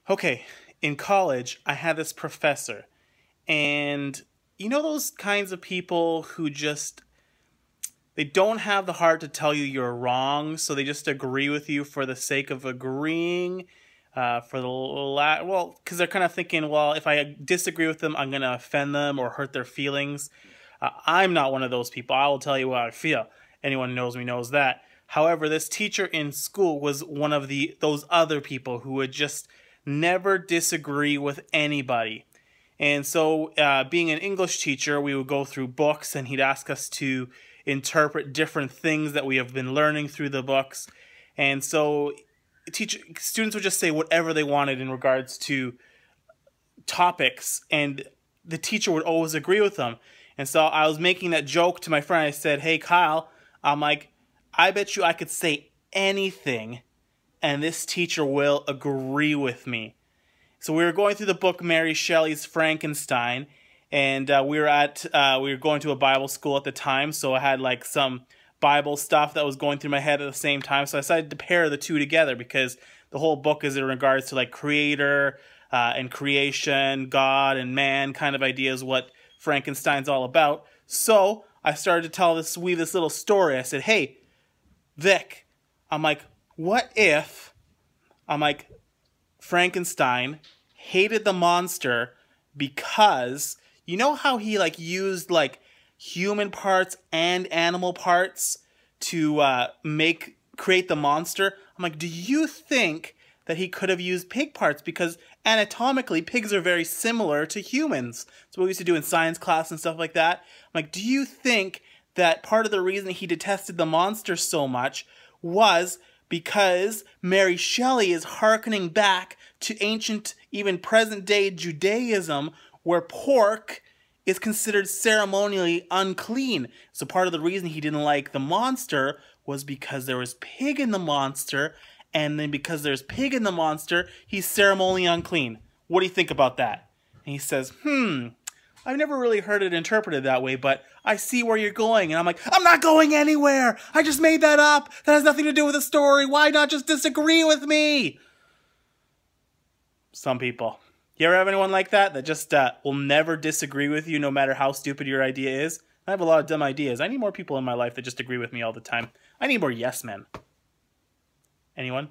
Okay, in college, I had this professor, and you know those kinds of people who just they don't have the heart to tell you you're wrong, so they just agree with you for the sake of agreeing. Because they're kind of thinking, well, if I disagree with them, I'm gonna offend them or hurt their feelings. I'm not one of those people. I will tell you what I feel. Anyone who knows me knows that. However, this teacher in school was one of those other people who would just never disagree with anybody. And so, being an English teacher, we would go through books and he'd ask us to interpret different things that we have been learning through the books. And so, students would just say whatever they wanted in regards to topics, and the teacher would always agree with them. And so, I was making that joke to my friend. I said, "Hey, Kyle," I'm like, "I bet you I could say anything, and this teacher will agree with me." So we were going through the book Mary Shelley's Frankenstein, and we were going to a Bible school at the time, so I had like some Bible stuff that was going through my head at the same time. So I decided to pair the two together because the whole book is in regards to like creator and creation, God and man kind of ideas, what Frankenstein's all about. So I started to weave this little story. I said, "Hey, Vic," I'm like, "what if," I'm like, "Frankenstein hated the monster because you know how he like used like human parts and animal parts to create the monster?" I'm like, "Do you think that he could have used pig parts, because anatomically pigs are very similar to humans?" That's what we used to do in science class and stuff like that. I'm like, "Do you think that part of the reason he detested the monster so much was because Mary Shelley is hearkening back to ancient, even present-day Judaism, where pork is considered ceremonially unclean? So part of the reason he didn't like the monster was because there was pig in the monster, and then because there's pig in the monster, he's ceremonially unclean. What do you think about that?" And he says, "I've never really heard it interpreted that way, but I see where you're going." And I'm like, "I'm not going anywhere! I just made that up! That has nothing to do with the story! Why not just disagree with me?" Some people. You ever have anyone like that just will never disagree with you no matter how stupid your idea is? I have a lot of dumb ideas. I need more people in my life that just agree with me all the time. I need more yes men. Anyone?